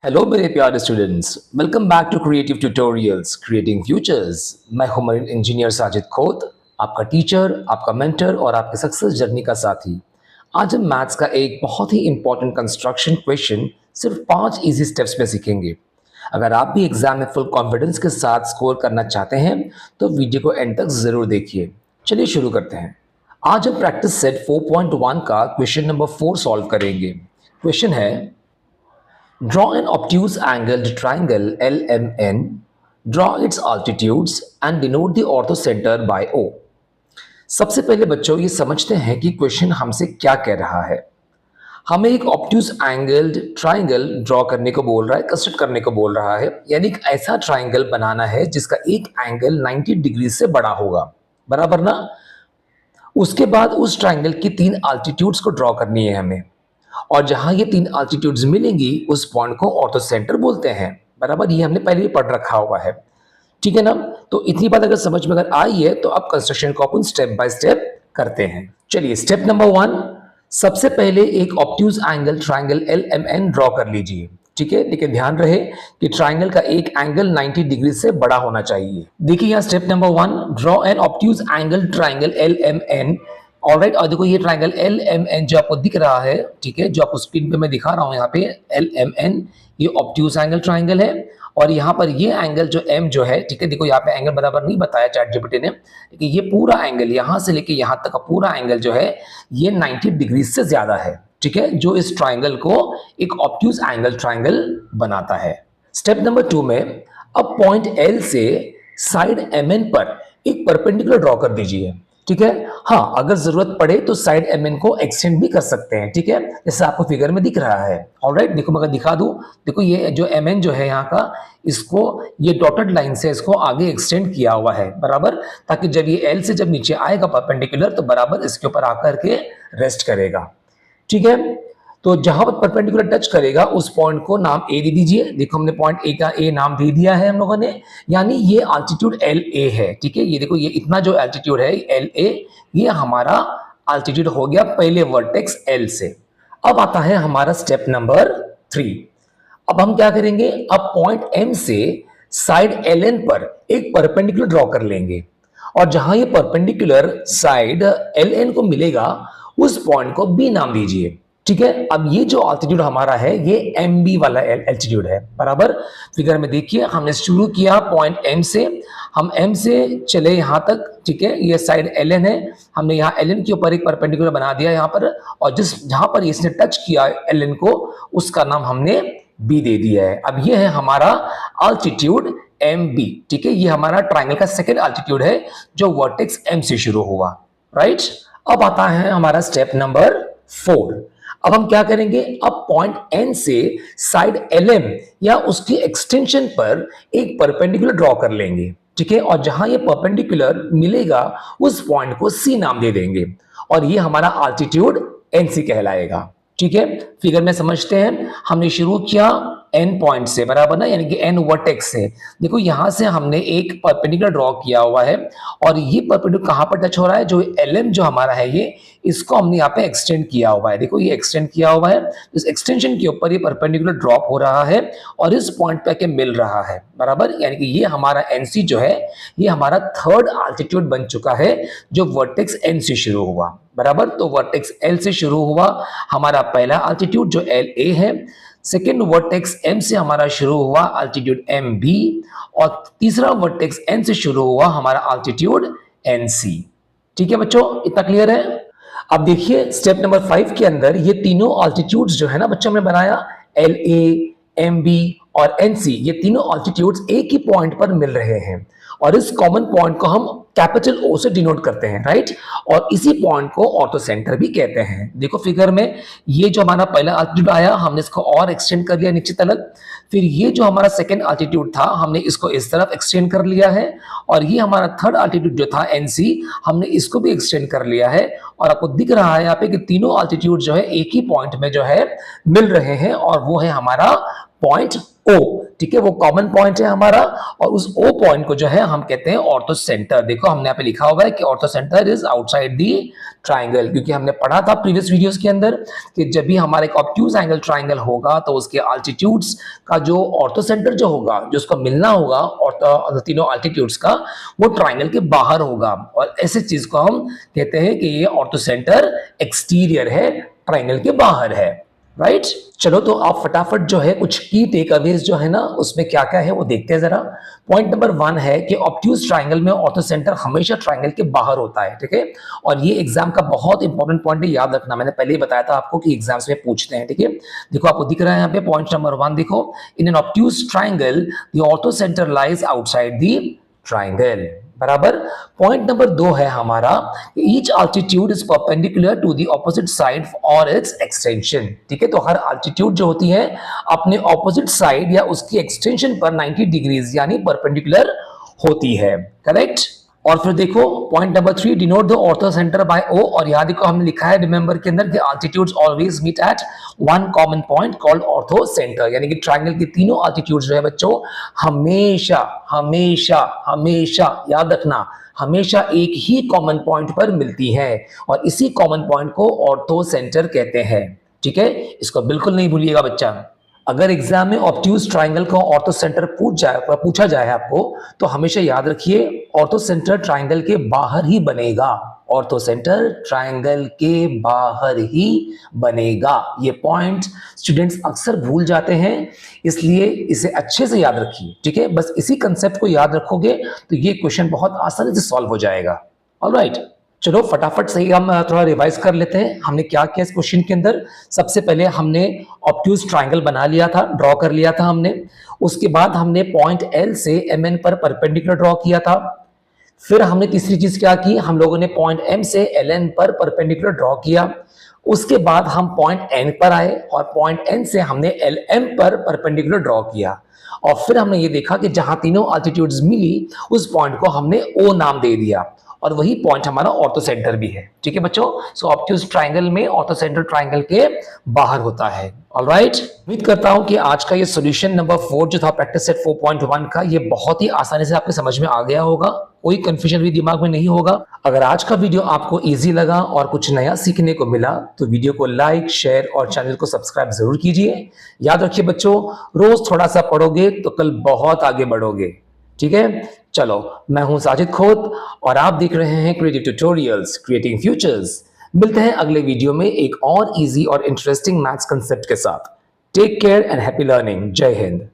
Hello मेरे प्यारे students, welcome back to creative tutorials creating futures. मैं हूं मरीन इंजीनियर साजिद खोत, आपका टीचर, आपका मेंटर और आपके सक्सेस जर्नी का साथी। आज हम मैथ्स का एक बहुत ही इंपॉर्टेंट कंस्ट्रक्शन क्वेश्चन सिर्फ 5 इजी स्टेप्स में सीखेंगे। अगर आप भी एग्जाम में फुल कॉन्फिडेंस के साथ स्कोर करना चाहते हैं तो वीडियो को एंड तक जरूर देखिए। चलिए शुरू करते हैं। आज हम प्रैक्टिस सेट 4.1 का क्वेश्चन नंबर 4 सॉल्व करेंगे। क्वेश्चन है, draw an obtuse angled triangle LMN, draw its altitudes and denote the orthocenter by O। सबसे पहले बच्चों ये समझते हैं कि क्वेश्चन हमसे क्या कह रहा है। हमें एक ऑब्ट्यूज एंगल्ड ट्राइंगल ड्रॉ करने को बोल रहा है, कंस्ट्रक्ट करने को बोल रहा है, यानी एक ऐसा ट्राइंगल बनाना है जिसका एक एंगल 90 डिग्री से बड़ा होगा, बराबर ना। उसके बाद उस ट्राइंगल की 3 अल्टीट्यूड्स को ड्रॉ करनी है हमें, और जहां ये 3 अल्टीट्यूड्स मिलेंगी उस पॉइंट को ऑर्थो सेंटर बोलते हैं, बराबर। ये हमने पहले ही पढ़ रखा हुआ है, ठीक है ना। तो इतनी बात अगर समझ में अगर आई है तो अब कंस्ट्रक्शन को अपन स्टेप बाय स्टेप करते हैं। चलिए स्टेप नंबर 1, सबसे पहले एक obtuse angle triangle LMN draw कर लीजिए, ठीक है। लेकिन ध्यान रहे कि ट्राइंगल का एक एंगल 90 डिग्री से बड़ा होना चाहिए। देखिए यहाँ step number 1, draw an obtuse angle triangle LMN। Alright, और देखो ये ट्राइंगल LMN जो आपको दिख रहा है, ठीक है, जो आपको स्क्रीन पे मैं दिखा रहा हूं यहाँ पे LMN, ये ऑब्ट्यूज एंगल ट्राइंगल है। और यहाँ पर ये एंगल जो M जो है, ठीक है, देखो यहाँ पे एंगल बराबर नहीं बताया ChatGPT ने, लेकिन ये पूरा एंगल यहाँ से लेके यहाँ तक का पूरा एंगल जो है ये 90 डिग्री से ज्यादा है, ठीक है, जो इस ट्राइंगल को एक ऑब्ट्यूज एंगल ट्राइंगल बनाता है। स्टेप नंबर 2 में अब पॉइंट L से साइड MN पर एक परपेंडिकुलर ड्रॉ कर दीजिए, ठीक है। हाँ, अगर जरूरत पड़े तो साइड MN को एक्सटेंड भी कर सकते हैं, ठीक है, जैसे आपको फिगर में दिख रहा है। ऑलराइट, देखो मैं अगर दिखा दूं, देखो ये जो MN जो है यहाँ का, इसको ये डॉटेड लाइन से इसको आगे एक्सटेंड किया हुआ है, बराबर, ताकि जब ये L से जब नीचे आएगा परपेंडिकुलर तो बराबर इसके ऊपर आकर के रेस्ट करेगा, ठीक है। तो जहां पर परपेंडिकुलर टच करेगा उस पॉइंट को नाम ए दे दीजिए। देखो हमने पॉइंट ए का ए नाम दे दिया है हम लोगों ने, यानी ये अल्टीट्यूड LA है, ठीक है। ये देखो ये इतना जो अल्टीट्यूड है LA, ये हमारा अल्टीट्यूड हो गया पहले वर्टेक्स L से। अब आता है हमारा स्टेप नंबर 3। अब हम क्या करेंगे, अब पॉइंट M से साइड LN पर एक परपेंडिकुलर ड्रॉ कर लेंगे, और जहां ये परपेंडिकुलर साइड LN को मिलेगा उस पॉइंट को B नाम दीजिए, ठीक है। अब ये जो अल्टीट्यूड हमारा है ये MB वाला एल्टीट्यूड है, बराबर। फिगर में देखिए हमने शुरू किया पॉइंट M से, हम M से चले यहाँ तक, ठीक है, ये साइड LN है, हमने यहाँ LN के ऊपर एक परपेंडिकुलर बना दिया यहाँ पर, और जहां पर इसने टच किया LN को उसका नाम हमने B दे दिया है। अब ये है हमारा अल्टीट्यूड MB, ठीक है, ये हमारा ट्राइंगल का सेकेंड अल्टीट्यूड है जो वर्टेक्स M से शुरू हुआ, राइट। अब आता है हमारा स्टेप नंबर 4। अब हम क्या करेंगे, अब पॉइंट N से साइड LM या उसकी एक्सटेंशन पर एक परपेंडिकुलर ड्रॉ कर लेंगे, ठीक है, और जहां ये परपेंडिकुलर मिलेगा उस पॉइंट को C नाम दे देंगे, और ये हमारा अल्टीट्यूड NC कहलाएगा, ठीक है। फिगर में समझते हैं, हमने शुरू किया N पॉइंट से, बराबर ना, यानी कि N वर्टेक्स से। देखो यहां से हमने एक परपेंडिकुलर ड्रॉ किया हुआ है, और ये परपेंडिकुलर कहां पर टच हो रहा है, जो LM जो हमारा है ये, इसको हमने यहाँ पे एक्सटेंड किया हुआ है। देखो ये एक्सटेंड किया हुआ है, इस एक्सटेंशन के ऊपर ये परपेंडिकुलर ड्रॉप हो रहा है और इस पॉइंट पे आके मिल रहा है, बराबर। यानी कि ये हमारा NC जो है ये हमारा थर्ड अल्टीट्यूड बन चुका है जो वर्टेक्स N से शुरू हुआ, बराबर। तो वर्टेक्स L से शुरू हुआ हमारा पहला अल्टीट्यूड जो LA है, सेकेंड वर्टेक्स M से हमारा शुरू हुआ अल्टीट्यूड MB, और तीसरा वर्टेक्स N से शुरू हुआ हमारा अल्टीट्यूड NC, ठीक है बच्चों, इतना क्लियर है। अब देखिए स्टेप नंबर 5 के अंदर ये तीनों अल्टीट्यूड्स जो है ना बच्चों, हमने बनाया LA, MB और NC, ये तीनों अल्टीट्यूड्स एक ही पॉइंट पर मिल रहे हैं, और इस कॉमन पॉइंट को हम कैपिटल O से डिनोट करते हैं, राइट। और इसी पॉइंट को ऑर्थो सेंटर भी कहते हैं। देखो फिगर में ये जो हमारा पहला अल्टीट्यूड आया हमने इसको और एक्सटेंड कर लिया नीचे तक, फिर ये जो हमारा सेकंड अल्टीट्यूड था हमने इसको इस तरफ एक्सटेंड कर लिया है, और ये हमारा थर्ड अल्टीट्यूड जो था NC हमने इसको भी एक्सटेंड कर लिया है, और आपको दिख रहा है यहाँ पे कि तीनों अल्टीट्यूड जो है एक ही पॉइंट में जो है मिल रहे हैं और वो है हमारा पॉइंट O। ठीक है, वो कॉमन पॉइंट है हमारा और उस O पॉइंट को जो है हम कहते हैं ऑर्थो सेंटर। देखो हमने यहाँ पे लिखा हुआ है कि ortho centre is outside the triangle, क्योंकि हमने पढ़ा था प्रीवियस वीडियोस के अंदर कि जब भी हमारा एक ऑब्ट्यूज एंगल ट्राइंगल होगा तो उसके अल्टीट्यूड्स का जो ऑर्थो सेंटर जो होगा, जो उसका मिलना होगा और तीनों अल्टीट्यूड्स का, वो ट्राइंगल के बाहर होगा और ऐसे चीज को हम कहते हैं कि ये ऑर्थो सेंटर एक्सटीरियर है, ट्राइंगल के बाहर है। राइट चलो तो आप फटाफट जो है कुछ की टेक अवेज जो है ना उसमें क्या क्या है वो देखते हैं जरा। पॉइंट नंबर 1 है कि ऑब्ट्यूज ट्राइंगल में ऑर्थो सेंटर हमेशा ट्राइंगल के बाहर होता है। ठीक है, और ये एग्जाम का बहुत इंपॉर्टेंट पॉइंट है, याद रखना। मैंने पहले ही बताया था आपको कि एग्जाम्स में पूछते हैं। ठीक है, देखो आपको दिख रहा है यहाँ पे पॉइंट नंबर 1, देखो in an obtuse triangle the orthocentre lies outside the triangle. बराबर। पॉइंट नंबर 2 है हमारा each altitude is perpendicular to the opposite side और इट्स एक्सटेंशन। ठीक है, तो हर अल्टीट्यूड जो होती है अपने ऑपोजिट साइड या उसकी एक्सटेंशन पर 90 डिग्रीज यानी परपेंडिकुलर होती है। करेक्ट। और फिर देखो point number 3 denote the orthocentre by O, और यहाँ देखो हमने लिखा है रिमेंबर के अंदर कि altitudes always meet at one common point called orthocentre, यानी कि ट्राइंगल के तीनों अल्टीट्यूड्स जो है बच्चों हमेशा हमेशा हमेशा याद रखना हमेशा एक ही कॉमन पॉइंट पर मिलती है और इसी कॉमन पॉइंट को ऑर्थो सेंटर कहते हैं। ठीक है, इसको बिल्कुल नहीं भूलिएगा बच्चा। अगर एग्जाम में ऑब्ट्यूज ट्राइंगल का ऑर्थो सेंटर पूछा जाए आपको तो हमेशा याद रखिए ऑर्थो सेंटर ट्राइंगल के बाहर ही बनेगा। ऑर्थो सेंटर ट्राइंगल के बाहर ही बनेगा। ये पॉइंट स्टूडेंट्स अक्सर भूल जाते हैं, इसलिए इसे अच्छे से याद रखिए। ठीक है, बस इसी कंसेप्ट को याद रखोगे तो ये क्वेश्चन बहुत आसानी से सॉल्व हो जाएगा। ऑलराइट, चलो फटाफट से ही हम थोड़ा रिवाइज कर लेते हैं हमने क्या किया इस क्वेश्चन के अंदर। सबसे पहले हमने ऑब्ट्यूज ट्राइंगल बना लिया था, ड्रॉ कर लिया था हमने। उसके बाद हमने पॉइंट L से MN पर परपेंडिकुलर ड्रॉ किया था। फिर हमने तीसरी चीज क्या की, हम लोगों ने पॉइंट M से LN पर परपेंडिकुलर ड्रॉ किया। उसके बाद हम पॉइंट N पर आए और पॉइंट N से हमने LM पर परपेंडिकुलर ड्रॉ किया और फिर हमने ये देखा कि जहां तीनों अल्टीट्यूड्स मिली उस पॉइंट को हमने O नाम दे दिया और वही पॉइंट हमारा ऑर्थो सेंटर भी है। ठीक है बच्चों, सो ऑब्ट्यूज ट्राइंगल में ऑर्थो सेंटर ट्राइंगल के बाहर होता है। ऑलराइट, उम्मीद करता हूं कि आज का ये सॉल्यूशन नंबर 4 जो था प्रैक्टिस सेट 4.1 का, ये बहुत ही आसानी से आपके समझ में आ गया होगा, कोई कंफ्यूजन भी दिमाग में नहीं होगा। अगर आज का वीडियो आपको इजी लगा और कुछ नया सीखने को मिला तो वीडियो को लाइक, शेयर और चैनल को सब्सक्राइब जरूर कीजिए। याद रखिए बच्चों, रोज थोड़ा सा पढ़ोगे तो कल बहुत आगे बढ़ोगे। ठीक है, चलो मैं हूं साजिद खोत और आप देख रहे हैं क्रिएटिव ट्यूटोरियल्स क्रिएटिंग फ्यूचर्स। मिलते हैं अगले वीडियो में एक और इजी और इंटरेस्टिंग मैथ्स कंसेप्ट के साथ। Take care and happy learning. जय हिंद।